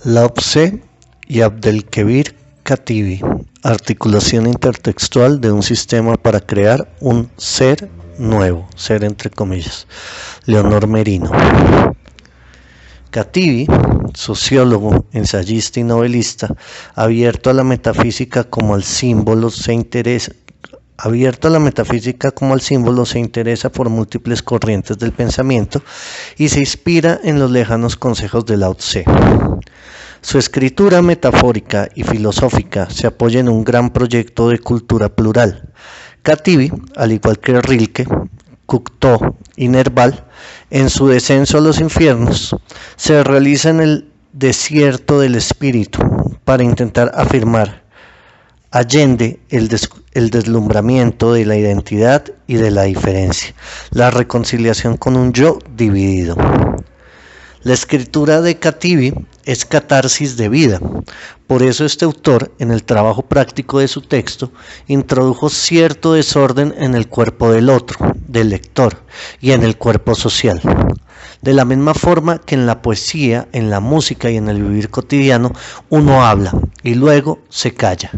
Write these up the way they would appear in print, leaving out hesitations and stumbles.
Lao Tse y Abdelkebir Katibi, articulación intertextual de un sistema para crear un ser nuevo, ser entre comillas. Leonor Merino. Katibi, sociólogo, ensayista y novelista, abierto a la metafísica como al símbolo, se interesa por múltiples corrientes del pensamiento y se inspira en los lejanos consejos de Lao Tse. Su escritura metafórica y filosófica se apoya en un gran proyecto de cultura plural. Katibi, al igual que Rilke, Cocteau y Nerval, en su descenso a los infiernos, se realiza en el desierto del espíritu para intentar afirmar, allende el deslumbramiento de la identidad y de la diferencia, la reconciliación con un yo dividido. La escritura de Katibi es catarsis de vida. Por eso este autor, en el trabajo práctico de su texto, introdujo cierto desorden en el cuerpo del otro, del lector, y en el cuerpo social. De la misma forma que en la poesía, en la música y en el vivir cotidiano, uno habla y luego se calla.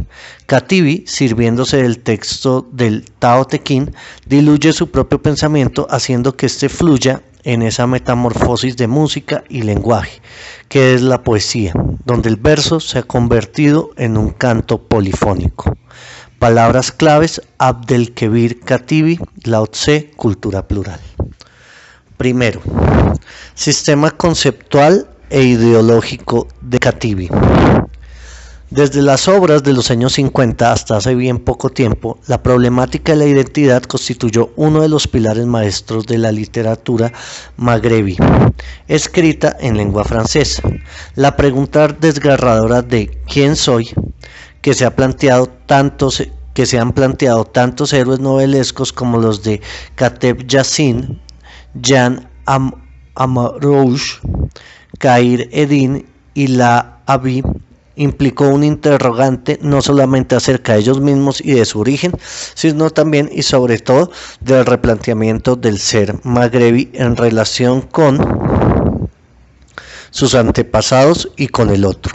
Katibi, sirviéndose del texto del Tao Te Ching, diluye su propio pensamiento haciendo que éste fluya en esa metamorfosis de música y lenguaje, que es la poesía, donde el verso se ha convertido en un canto polifónico. Palabras claves: Abdelkebir Katibi, Lao Tse, cultura plural. Primero, sistema conceptual e ideológico de Katibi. Desde las obras de los años 50 hasta hace bien poco tiempo, la problemática de la identidad constituyó uno de los pilares maestros de la literatura magrebí, escrita en lengua francesa. La pregunta desgarradora de ¿quién soy?, que se han planteado tantos héroes novelescos como los de Kateb Yassin, Jean Amrouche, Khayr Eddin y La Abi, implicó un interrogante no solamente acerca de ellos mismos y de su origen, sino también y sobre todo del replanteamiento del ser magrebí en relación con sus antepasados y con el otro.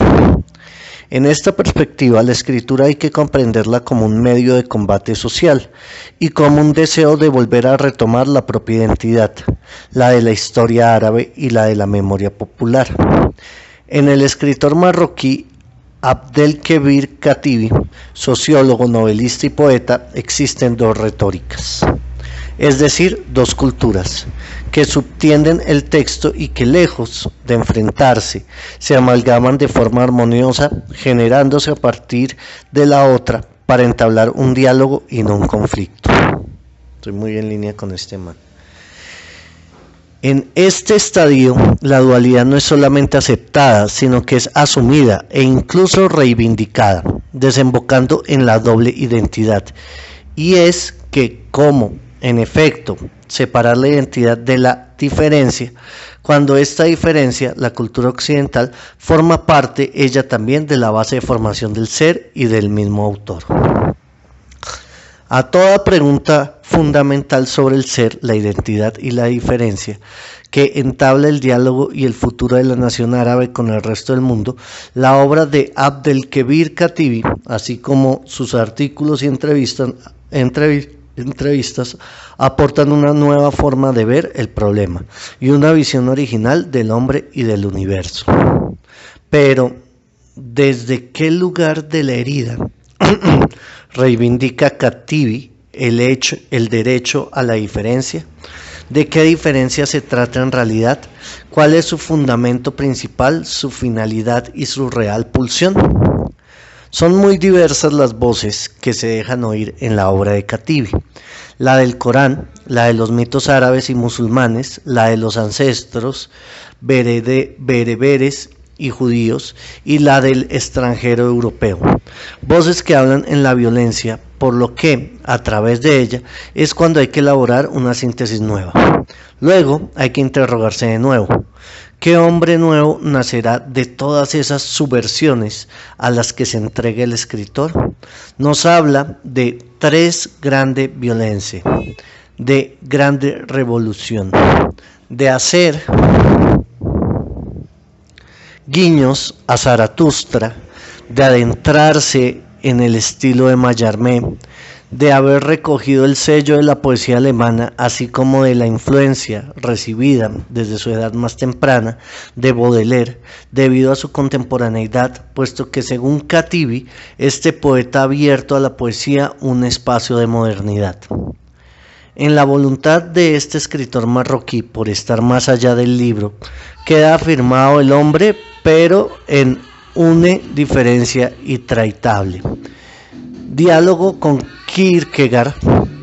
En esta perspectiva, la escritura hay que comprenderla como un medio de combate social y como un deseo de volver a retomar la propia identidad, la de la historia árabe y la de la memoria popular. En el escritor marroquí Abdelkebir Katibi, sociólogo, novelista y poeta, existen dos retóricas, es decir, dos culturas, que subtienden el texto y que, lejos de enfrentarse, se amalgaman de forma armoniosa, generándose a partir de la otra para entablar un diálogo y no un conflicto. Estoy muy en línea con este man. En este estadio, la dualidad no es solamente aceptada, sino que es asumida e incluso reivindicada, desembocando en la doble identidad. Y es que, como, en efecto, separar la identidad de la diferencia, cuando esta diferencia, la cultura occidental, forma parte ella también de la base de formación del ser y del mismo autor. A toda pregunta fundamental sobre el ser, la identidad y la diferencia, que entabla el diálogo y el futuro de la nación árabe con el resto del mundo, la obra de Abdelkebir Katibi, así como sus artículos y entrevistas, aportan una nueva forma de ver el problema y una visión original del hombre y del universo. Pero, ¿desde qué lugar de la herida reivindica Katibi el derecho a la diferencia? ¿De qué diferencia se trata en realidad? ¿Cuál es su fundamento principal, su finalidad y su real pulsión? Son muy diversas las voces que se dejan oír en la obra de Katibi: la del Corán, la de los mitos árabes y musulmanes, la de los ancestros bereberes y judíos, y la del extranjero europeo. Voces que hablan en la violencia, por lo que, a través de ella, es cuando hay que elaborar una síntesis nueva. Luego hay que interrogarse de nuevo: ¿qué hombre nuevo nacerá de todas esas subversiones a las que se entrega el escritor? Nos habla de tres grandes violencias, de grande revolución, de hacer guiños a Zaratustra, de adentrarse en el estilo de Mallarmé, de haber recogido el sello de la poesía alemana, así como de la influencia recibida desde su edad más temprana de Baudelaire, debido a su contemporaneidad, puesto que según Khattibi, este poeta ha abierto a la poesía un espacio de modernidad. En la voluntad de este escritor marroquí por estar más allá del libro, queda afirmado el hombre, pero en una diferencia intraitable. Diálogo con Kierkegaard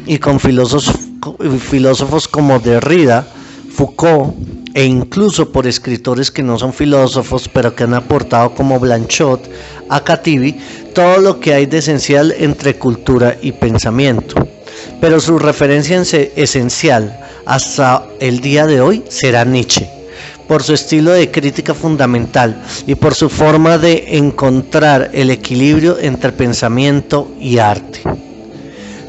y con filósofos como Derrida, Foucault e incluso por escritores que no son filósofos pero que han aportado como Blanchot a Khattibi todo lo que hay de esencial entre cultura y pensamiento. Pero su referencia esencial hasta el día de hoy será Nietzsche, por su estilo de crítica fundamental y por su forma de encontrar el equilibrio entre pensamiento y arte.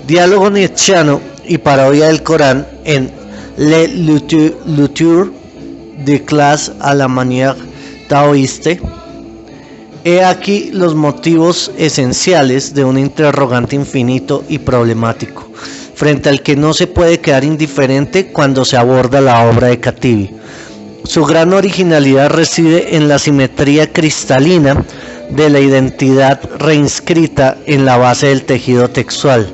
Diálogo nietzscheano y parodia del Corán en Le Lecture de classe à la manière taoïste. He aquí los motivos esenciales de un interrogante infinito y problemático, frente al que no se puede quedar indiferente cuando se aborda la obra de Khattibi. Su gran originalidad reside en la simetría cristalina de la identidad reinscrita en la base del tejido textual,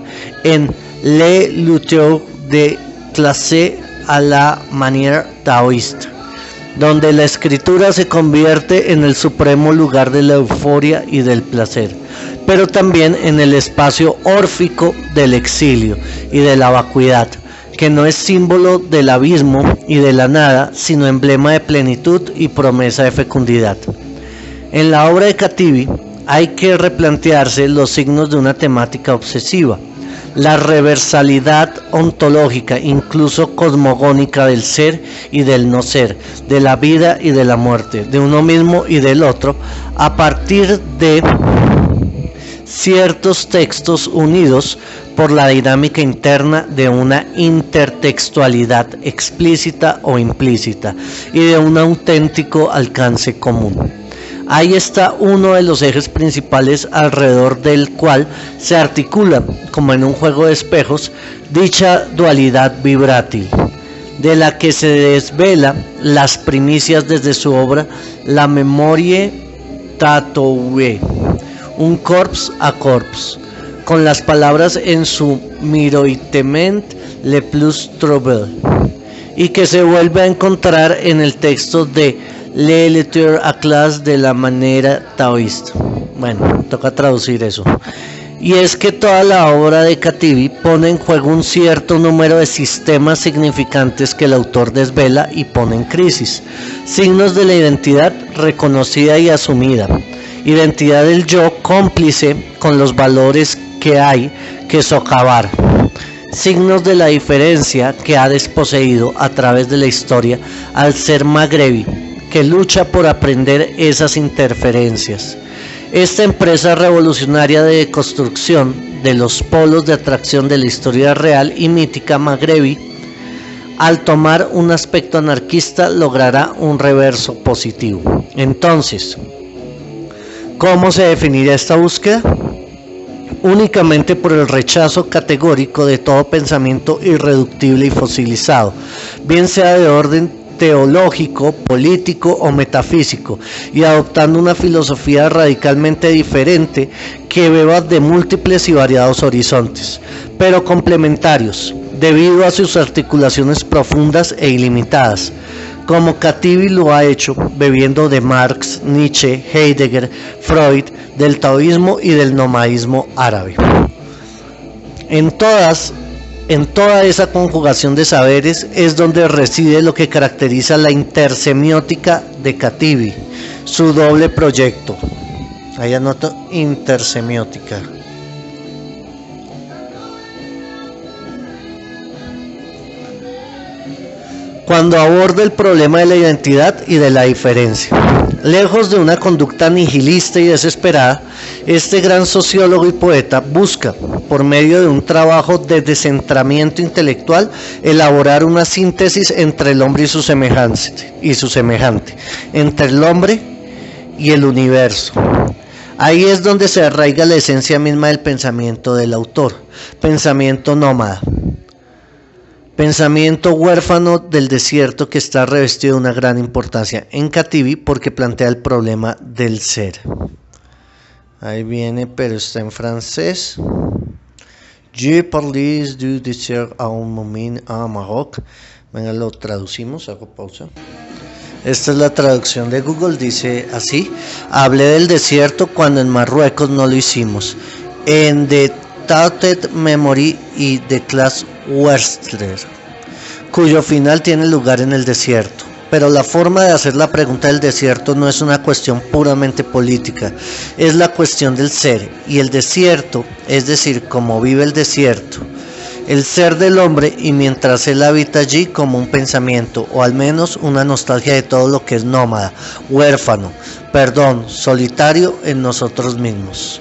en Le Lecture de classe à la manière taoïste, donde la escritura se convierte en el supremo lugar de la euforia y del placer, pero también en el espacio órfico del exilio y de la vacuidad, que no es símbolo del abismo y de la nada, sino emblema de plenitud y promesa de fecundidad. En la obra de Khattibi hay que replantearse los signos de una temática obsesiva, la reversalidad ontológica, incluso cosmogónica del ser y del no ser, de la vida y de la muerte, de uno mismo y del otro, a partir de ciertos textos unidos por la dinámica interna de una intertextualidad explícita o implícita y de un auténtico alcance común. Ahí está uno de los ejes principales alrededor del cual se articula, como en un juego de espejos, dicha dualidad vibrátil, de la que se desvela las primicias desde su obra La Memorie tatouée, un corps à corps, con las palabras en su miroitement le plus trouble, y que se vuelve a encontrar en el texto de Le Lecture à classe de la manière taoïste. Bueno, toca traducir eso. Y es que toda la obra de Khattibi pone en juego un cierto número de sistemas significantes que el autor desvela y pone en crisis. Signos de la identidad reconocida y asumida. Identidad del yo cómplice con los valores que hay que socavar. Signos de la diferencia que ha desposeído a través de la historia al ser magrebí, que lucha por aprender esas interferencias. Esta empresa revolucionaria de construcción de los polos de atracción de la historia real y mítica magrebí, al tomar un aspecto anarquista, logrará un reverso positivo. Entonces, ¿cómo se definirá esta búsqueda? Únicamente por el rechazo categórico de todo pensamiento irreductible y fosilizado, bien sea de orden teológico, político o metafísico, y adoptando una filosofía radicalmente diferente que beba de múltiples y variados horizontes, pero complementarios, debido a sus articulaciones profundas e ilimitadas, como Khattibi lo ha hecho, bebiendo de Marx, Nietzsche, Heidegger, Freud, del taoísmo y del nomadismo árabe. En toda esa conjugación de saberes es donde reside lo que caracteriza la intersemiótica de Khattibi, su doble proyecto. Ahí anoto intersemiótica. Cuando aborda el problema de la identidad y de la diferencia. Lejos de una conducta nihilista y desesperada, este gran sociólogo y poeta busca, por medio de un trabajo de descentramiento intelectual, elaborar una síntesis entre el hombre y su semejante, entre el hombre y el universo. Ahí es donde se arraiga la esencia misma del pensamiento del autor, pensamiento nómada, pensamiento huérfano del desierto que está revestido de una gran importancia en Cativi porque plantea el problema del ser. Ahí viene, pero está en francés. Je parle du désert à un moment à Maroc. Venga, lo traducimos, hago pausa. Esta es la traducción de Google, dice así: hablé del desierto cuando en Marruecos no lo hicimos. En The Tautet Memory y The Class Westler, cuyo final tiene lugar en el desierto. Pero la forma de hacer la pregunta del desierto no es una cuestión puramente política, es la cuestión del ser y el desierto, es decir, cómo vive el desierto, el ser del hombre, y mientras él habita allí como un pensamiento, o al menos una nostalgia de todo lo que es nómada, huérfano, solitario en nosotros mismos.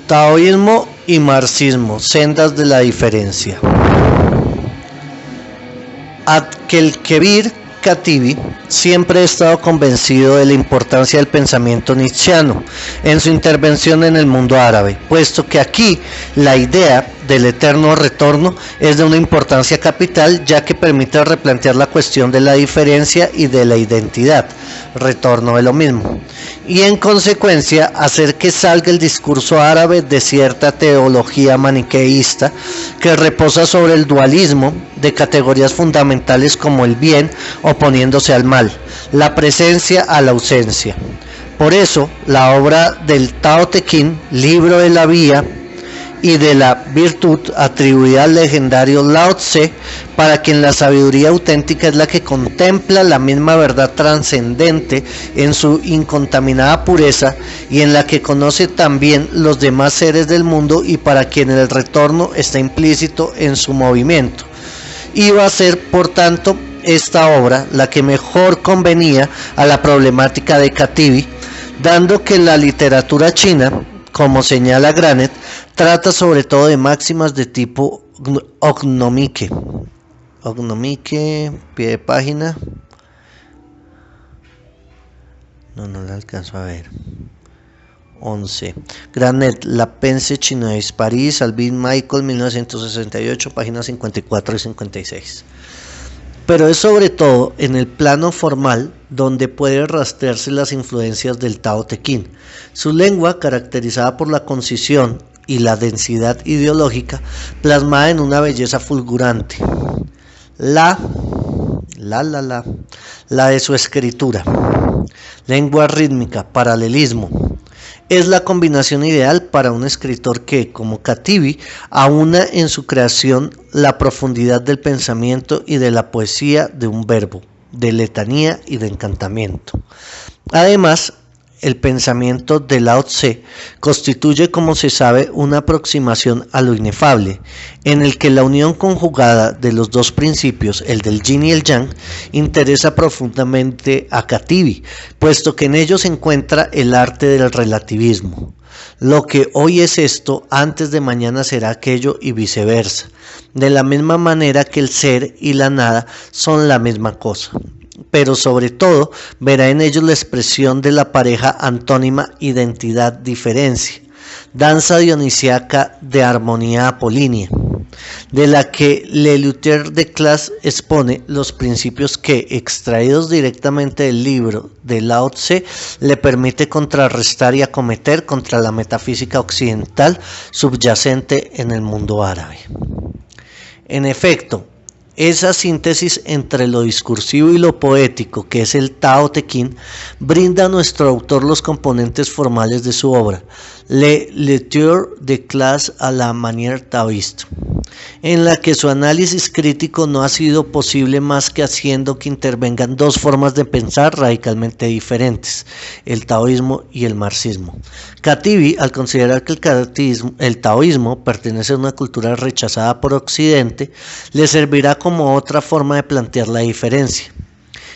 Taoísmo y marxismo, sendas de la diferencia. Abdelkebir Katibi siempre ha estado convencido de la importancia del pensamiento nietzscheano en su intervención en el mundo árabe, puesto que aquí la idea del eterno retorno es de una importancia capital, ya que permite replantear la cuestión de la diferencia y de la identidad, retorno de lo mismo, y en consecuencia hacer que salga el discurso árabe de cierta teología maniqueísta que reposa sobre el dualismo de categorías fundamentales como el bien oponiéndose al mal, la presencia a la ausencia. Por eso, la obra del Tao Te Ching, libro de la vía y de la virtud, atribuida al legendario Lao Tse, para quien la sabiduría auténtica es la que contempla la misma verdad trascendente en su incontaminada pureza y en la que conoce también los demás seres del mundo, y para quien el retorno está implícito en su movimiento. Iba a ser, por tanto, esta obra la que mejor convenía a la problemática de Katibi, dando que la literatura china, como señala Granet, trata sobre todo de máximas de tipo ognomique, pie de página, no la alcanzo a ver, 11. Granet, La Pense Chinoise, París, Alvin Michael, 1968, páginas 54 y 56. Pero es sobre todo en el plano formal donde puede rastrearse las influencias del Tao Te Ching. Su lengua, caracterizada por la concisión y la densidad ideológica, plasmada en una belleza fulgurante. La de su escritura, lengua rítmica, paralelismo, es la combinación ideal para un escritor que, como Katibi, aúna en su creación la profundidad del pensamiento y de la poesía de un verbo, de letanía y de encantamiento. Además, el pensamiento de Lao Tse constituye, como se sabe, una aproximación a lo inefable, en el que la unión conjugada de los dos principios, el del yin y el yang, interesa profundamente a Katibi, puesto que en ellos se encuentra el arte del relativismo. Lo que hoy es esto, antes de mañana será aquello y viceversa, de la misma manera que el ser y la nada son la misma cosa. Pero sobre todo verá en ellos la expresión de la pareja antónima identidad-diferencia, danza dionisiaca de armonía apolínea, de la que Lelutier de Classe expone los principios que, extraídos directamente del libro de Lao Tse, le permite contrarrestar y acometer contra la metafísica occidental subyacente en el mundo árabe. En efecto, esa síntesis entre lo discursivo y lo poético, que es el Tao Te Ching, brinda a nuestro autor los componentes formales de su obra, Le Lecture de Classe à la manière taoïste, en la que su análisis crítico no ha sido posible más que haciendo que intervengan dos formas de pensar radicalmente diferentes, el taoísmo y el marxismo. Katibi, al considerar que el taoísmo pertenece a una cultura rechazada por Occidente, le servirá como otra forma de plantear la diferencia.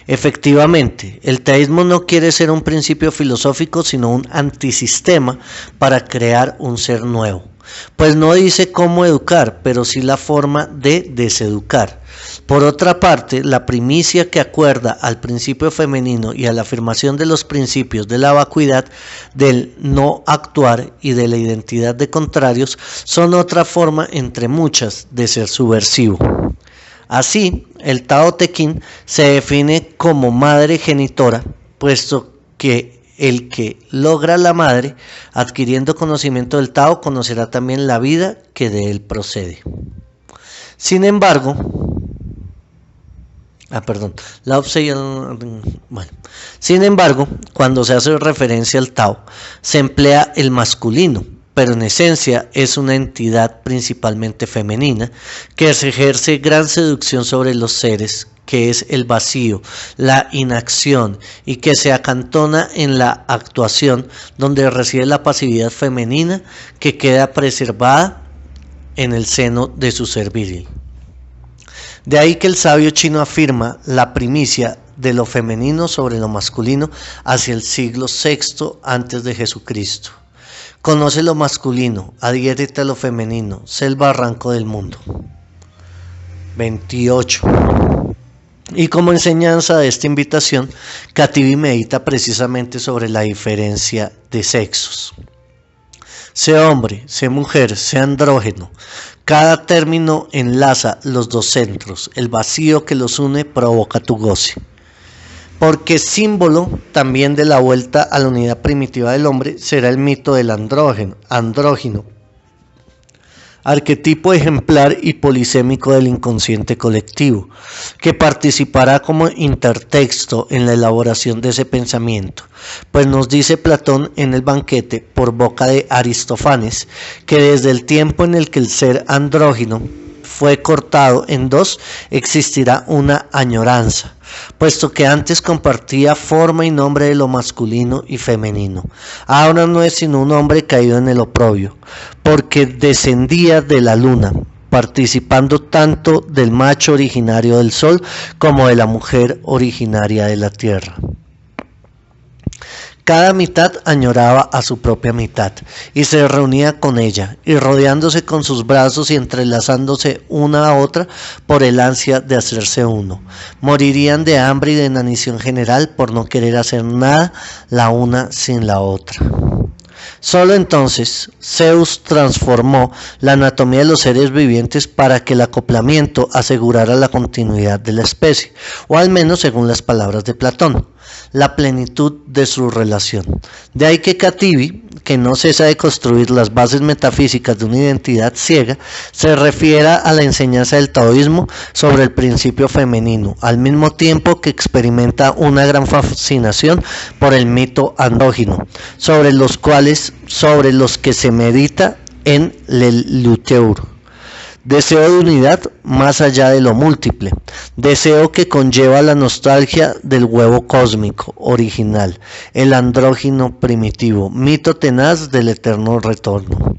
Efectivamente, el taoísmo no quiere ser un principio filosófico, sino un antisistema para crear un ser nuevo. Pues no dice cómo educar, pero sí la forma de deseducar. Por otra parte, la primicia que acuerda al principio femenino y a la afirmación de los principios de la vacuidad, del no actuar y de la identidad de contrarios son otra forma entre muchas de ser subversivo. Así, el Tao Te Ching se define como madre genitora, puesto que el que logra la madre, adquiriendo conocimiento del Tao, conocerá también la vida que de él procede. Sin embargo, cuando se hace referencia al Tao, se emplea el masculino, pero en esencia es una entidad principalmente femenina que ejerce gran seducción sobre los seres, que es el vacío, la inacción y que se acantona en la actuación, donde reside la pasividad femenina que queda preservada en el seno de su ser viril. De ahí que el sabio chino afirma la primicia de lo femenino sobre lo masculino hacia el siglo VI antes de Jesucristo. Conoce lo masculino, adhiérete a lo femenino, sé el barranco del mundo. 28. Y como enseñanza de esta invitación, Kativi medita precisamente sobre la diferencia de sexos. Sé hombre, sé mujer, sé andrógeno. Cada término enlaza los dos centros. El vacío que los une provoca tu goce. Porque símbolo también de la vuelta a la unidad primitiva del hombre será el mito del andrógino, arquetipo ejemplar y polisémico del inconsciente colectivo, que participará como intertexto en la elaboración de ese pensamiento, pues nos dice Platón en el banquete, por boca de Aristófanes, que desde el tiempo en el que el ser andrógino fue cortado en dos, existirá una añoranza, puesto que antes compartía forma y nombre de lo masculino y femenino. Ahora no es sino un hombre caído en el oprobio, porque descendía de la luna, participando tanto del macho originario del sol como de la mujer originaria de la tierra. Cada mitad añoraba a su propia mitad y se reunía con ella, y rodeándose con sus brazos y entrelazándose una a otra por el ansia de hacerse uno. Morirían de hambre y de inanición general por no querer hacer nada la una sin la otra. Solo entonces Zeus transformó la anatomía de los seres vivientes para que el acoplamiento asegurara la continuidad de la especie, o al menos según las palabras de Platón, la plenitud de su relación. De ahí que Kativi, que no cesa de construir las bases metafísicas de una identidad ciega, se refiera a la enseñanza del taoísmo sobre el principio femenino, al mismo tiempo que experimenta una gran fascinación por el mito andrógino, sobre los que se medita en Lelutieur. Deseo de unidad más allá de lo múltiple, deseo que conlleva la nostalgia del huevo cósmico original, el andrógino primitivo, mito tenaz del eterno retorno.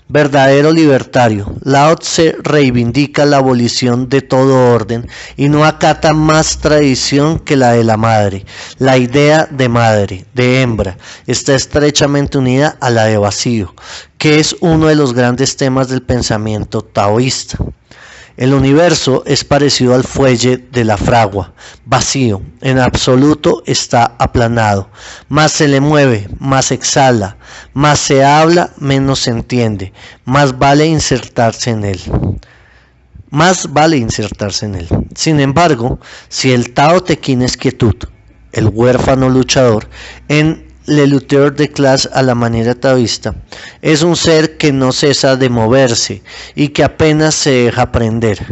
Verdadero libertario, Lao Tse reivindica la abolición de todo orden y no acata más tradición que la de la madre. La idea de madre, de hembra, está estrechamente unida a la de vacío, que es uno de los grandes temas del pensamiento taoísta. El universo es parecido al fuelle de la fragua, vacío, en absoluto está aplanado, más se le mueve, más exhala, más se habla, menos se entiende, más vale insertarse en él. Sin embargo, si el Tao Te Ching es quietud, el huérfano luchador, en Lelutieur de clase a la manera taoísta, es un ser que no cesa de moverse y que apenas se deja prender.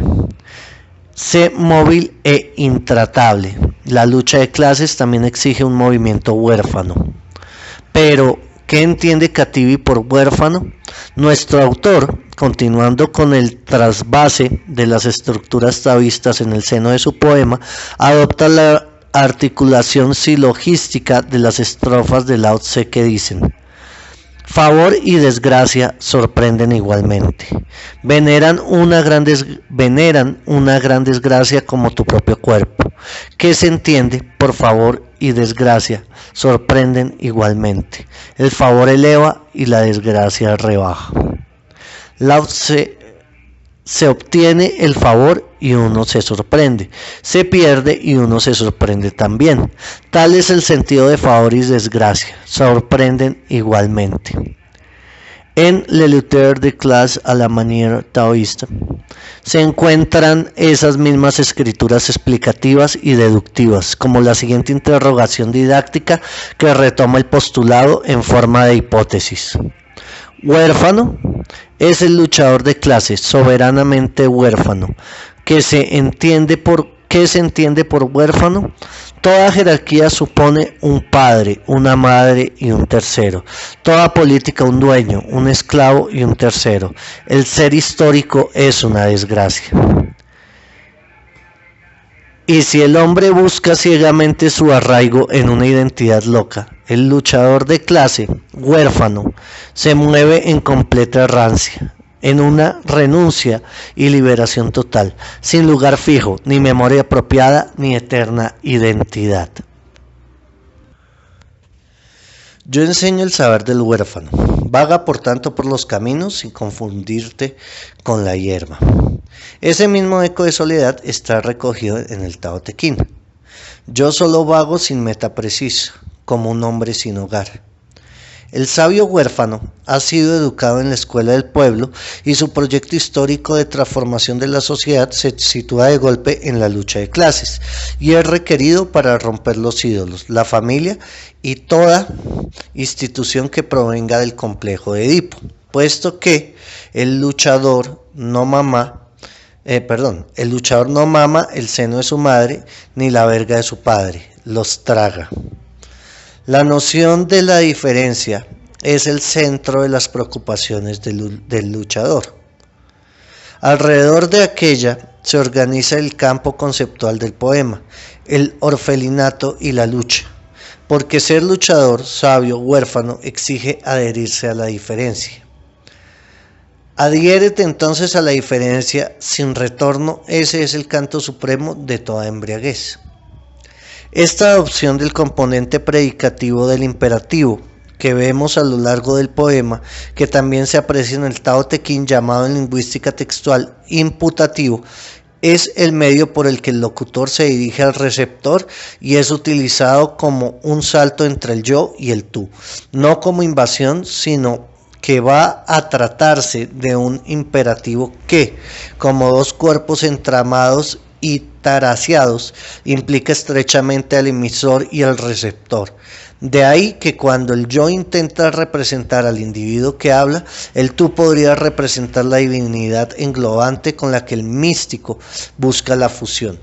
Sé móvil e intratable. La lucha de clases también exige un movimiento huérfano. Pero, ¿qué entiende Kativi por huérfano? Nuestro autor, continuando con el trasvase de las estructuras taoístas en el seno de su poema, adopta la articulación silogística de las estrofas de Lao Tse que dicen: favor y desgracia sorprenden igualmente, veneran una gran desgracia como tu propio cuerpo. ¿Qué se entiende por favor y desgracia? Sorprenden igualmente. El favor eleva y la desgracia rebaja. Lao Tse se obtiene el favor y uno se sorprende, se pierde y uno se sorprende también. Tal es el sentido de favor y desgracia, sorprenden igualmente. En Le Luther de Classe à la manière taoísta se encuentran esas mismas escrituras explicativas y deductivas, como la siguiente interrogación didáctica que retoma el postulado en forma de hipótesis. Huérfano es el luchador de clase soberanamente huérfano, ¿qué se entiende por huérfano? Toda jerarquía supone un padre, una madre y un tercero. Toda política un dueño, un esclavo y un tercero. El ser histórico es una desgracia. Y si el hombre busca ciegamente su arraigo en una identidad loca, el luchador de clase, huérfano, se mueve en completa errancia, en una renuncia y liberación total, sin lugar fijo, ni memoria apropiada, ni eterna identidad. Yo enseño el saber del huérfano. Vaga por tanto por los caminos sin confundirte con la hierba. Ese mismo eco de soledad está recogido en el Tao Te Ching. Yo solo vago sin meta precisa, como un hombre sin hogar. El sabio huérfano ha sido educado en la escuela del pueblo y su proyecto histórico de transformación de la sociedad se sitúa de golpe en la lucha de clases y es requerido para romper los ídolos, la familia y toda institución que provenga del complejo de Edipo, puesto que el luchador no mama el seno de su madre ni la verga de su padre, los traga. La noción de la diferencia es el centro de las preocupaciones del luchador. Alrededor de aquella se organiza el campo conceptual del poema, el orfelinato y la lucha, porque ser luchador, sabio, huérfano, exige adherirse a la diferencia. Adhiérete entonces a la diferencia sin retorno, ese es el canto supremo de toda embriaguez. Esta adopción del componente predicativo del imperativo que vemos a lo largo del poema, que también se aprecia en el Tao Te Ching llamado en lingüística textual imputativo, es el medio por el que el locutor se dirige al receptor y es utilizado como un salto entre el yo y el tú, no como invasión, sino que va a tratarse de un imperativo que, como dos cuerpos entramados y taraseados, implica estrechamente al emisor y al receptor. De ahí que cuando el yo intenta representar al individuo que habla, el tú podría representar la divinidad englobante con la que el místico busca la fusión.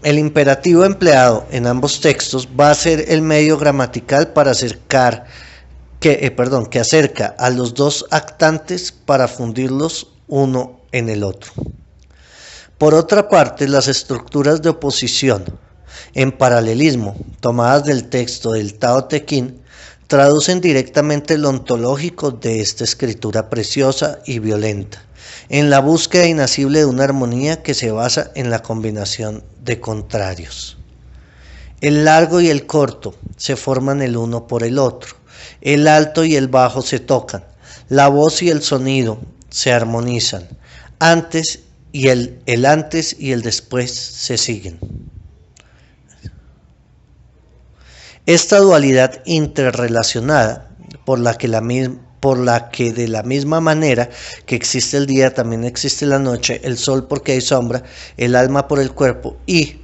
El imperativo empleado en ambos textos va a ser el medio gramatical para que acerca a los dos actantes para fundirlos uno en el otro. Por otra parte, las estructuras de oposición en paralelismo tomadas del texto del Tao Te Ching traducen directamente lo ontológico de esta escritura preciosa y violenta, en la búsqueda inacible de una armonía que se basa en la combinación de contrarios. El largo y el corto se forman el uno por el otro, el alto y el bajo se tocan, la voz y el sonido se armonizan, el antes y el después se siguen. Esta dualidad interrelacionada, por la que de la misma manera que existe el día, también existe la noche, el sol porque hay sombra, el alma por el cuerpo y,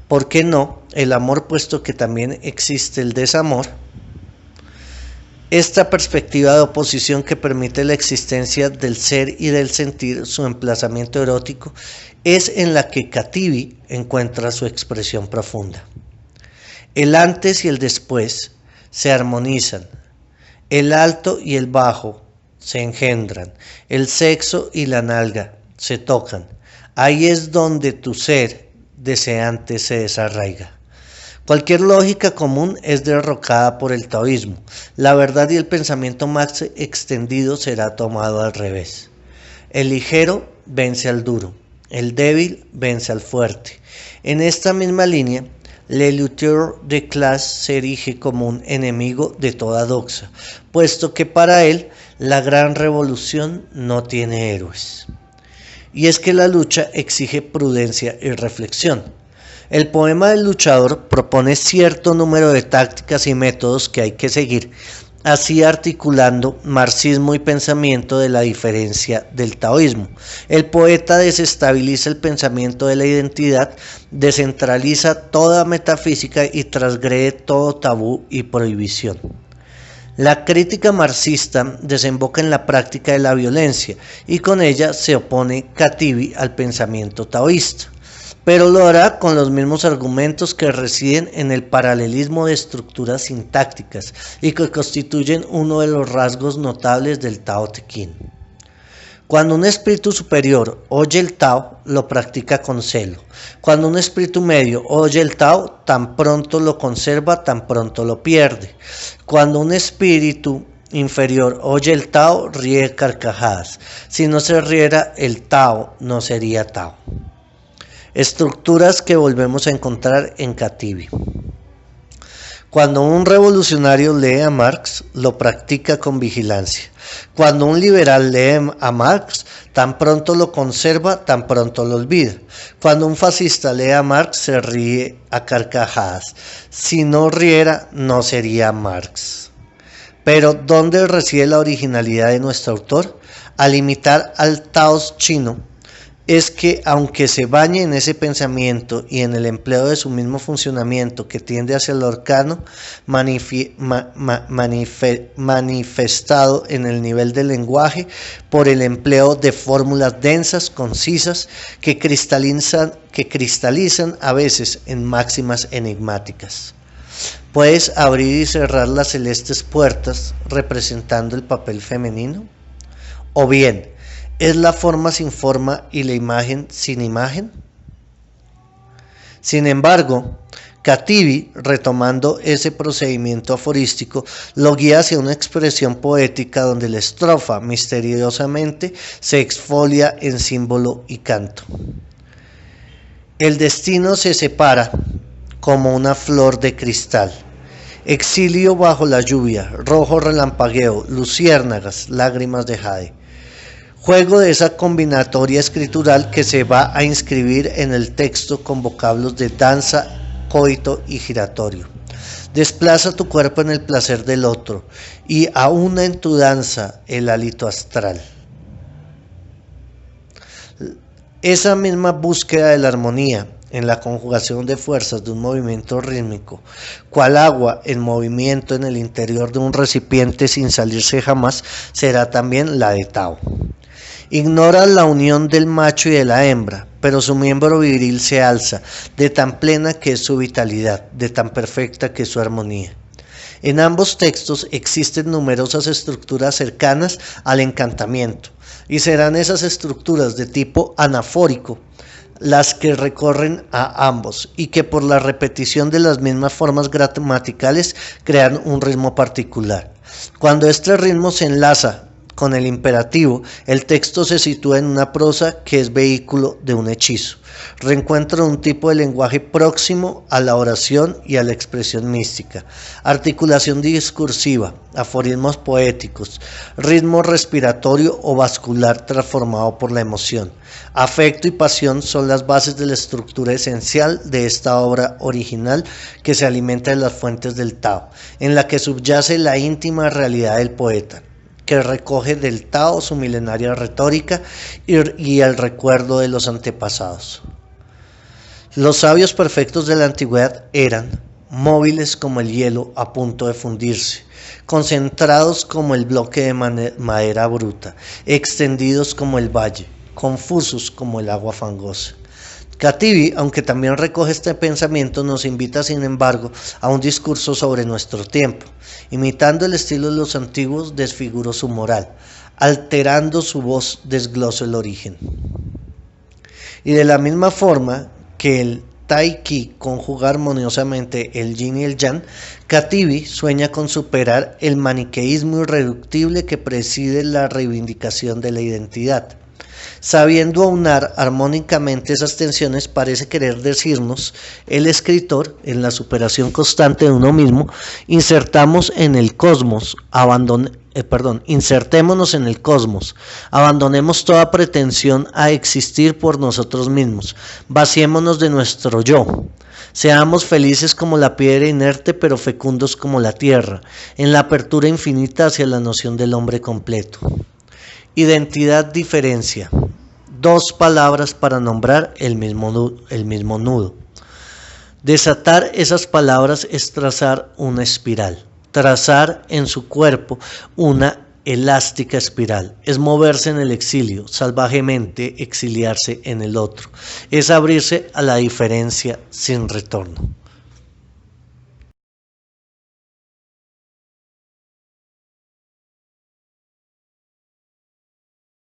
¿por qué no?, el amor, puesto que también existe el desamor. Esta perspectiva de oposición que permite la existencia del ser y del sentir, su emplazamiento erótico, es en la que Cativi encuentra su expresión profunda. El antes y el después se armonizan, el alto y el bajo se engendran, el sexo y la nalga se tocan. Ahí es donde tu ser deseante se desarraiga. Cualquier lógica común es derrocada por el taoísmo. La verdad y el pensamiento más extendido será tomado al revés. El ligero vence al duro, el débil vence al fuerte. En esta misma línea, Le Luther de Classe se erige como un enemigo de toda doxa, puesto que para él la gran revolución no tiene héroes. y es que la lucha exige prudencia y reflexión. El poema del luchador propone cierto número de tácticas y métodos que hay que seguir, así articulando marxismo y pensamiento de la diferencia del taoísmo. El poeta desestabiliza el pensamiento de la identidad, descentraliza toda metafísica y transgrede todo tabú y prohibición. La crítica marxista desemboca en la práctica de la violencia y con ella se opone Khatibí al pensamiento taoísta, pero lo hará con los mismos argumentos que residen en el paralelismo de estructuras sintácticas y que constituyen uno de los rasgos notables del Tao Te Ching. Cuando un espíritu superior oye el Tao, lo practica con celo. Cuando un espíritu medio oye el Tao, tan pronto lo conserva, tan pronto lo pierde. Cuando un espíritu inferior oye el Tao, ríe carcajadas. Si no se riera el Tao, no sería Tao. Estructuras que volvemos a encontrar en Khatibí. Cuando un revolucionario lee a Marx, lo practica con vigilancia. Cuando un liberal lee a Marx, tan pronto lo conserva, tan pronto lo olvida. Cuando un fascista lee a Marx, se ríe a carcajadas. Si no riera, no sería Marx. Pero, ¿dónde reside la originalidad de nuestro autor? Al imitar al Tao chino, es que aunque se bañe en ese pensamiento y en el empleo de su mismo funcionamiento que tiende hacia el arcano, manifestado en el nivel del lenguaje por el empleo de fórmulas densas, concisas, que cristalizan a veces en máximas enigmáticas. ¿Puedes abrir y cerrar las celestes puertas representando el papel femenino? ¿O bien, ¿es la forma sin forma y la imagen sin imagen? Sin embargo, Khatibí, retomando ese procedimiento aforístico, lo guía hacia una expresión poética donde la estrofa misteriosamente se exfolia en símbolo y canto. El destino se separa como una flor de cristal. Exilio bajo la lluvia, rojo relampagueo, luciérnagas, lágrimas de jade. Juego de esa combinatoria escritural que se va a inscribir en el texto con vocablos de danza, coito y giratorio. Desplaza tu cuerpo en el placer del otro y aúna en tu danza el hálito astral. Esa misma búsqueda de la armonía en la conjugación de fuerzas de un movimiento rítmico, cual agua en movimiento en el interior de un recipiente sin salirse jamás, será también la de Tao. Ignora la unión del macho y de la hembra, pero su miembro viril se alza, de tan plena que es su vitalidad, de tan perfecta que es su armonía. En ambos textos existen numerosas estructuras cercanas al encantamiento, y serán esas estructuras de tipo anafórico las que recorren a ambos y que por la repetición de las mismas formas gramaticales crean un ritmo particular. Cuando este ritmo se enlaza con el imperativo, el texto se sitúa en una prosa que es vehículo de un hechizo, reencuentro de un tipo de lenguaje próximo a la oración y a la expresión mística, articulación discursiva, aforismos poéticos, ritmo respiratorio o vascular transformado por la emoción. Afecto y pasión son las bases de la estructura esencial de esta obra original que se alimenta de las fuentes del Tao, en la que subyace la íntima realidad del poeta, que recoge del Tao su milenaria retórica y el recuerdo de los antepasados. Los sabios perfectos de la antigüedad eran móviles como el hielo a punto de fundirse, concentrados como el bloque de madera bruta, extendidos como el valle, confusos como el agua fangosa. Khatibí, aunque también recoge este pensamiento, nos invita sin embargo a un discurso sobre nuestro tiempo. Imitando el estilo de los antiguos, desfiguró su moral, alterando su voz, desglosa el origen. Y de la misma forma que el Tai Chi conjuga armoniosamente el yin y el yang, Khatibí sueña con superar el maniqueísmo irreductible que preside la reivindicación de la identidad. Sabiendo aunar armónicamente esas tensiones, parece querer decirnos, el escritor, en la superación constante de uno mismo, insertamos en el cosmos, insertémonos en el cosmos, abandonemos toda pretensión a existir por nosotros mismos, vaciémonos de nuestro yo, seamos felices como la piedra inerte pero fecundos como la tierra, en la apertura infinita hacia la noción del hombre completo. Identidad, diferencia. Dos palabras para nombrar el mismo nudo. Desatar esas palabras es trazar una espiral. Trazar en su cuerpo una elástica espiral. Es moverse en el exilio, salvajemente exiliarse en el otro. Es abrirse a la diferencia sin retorno.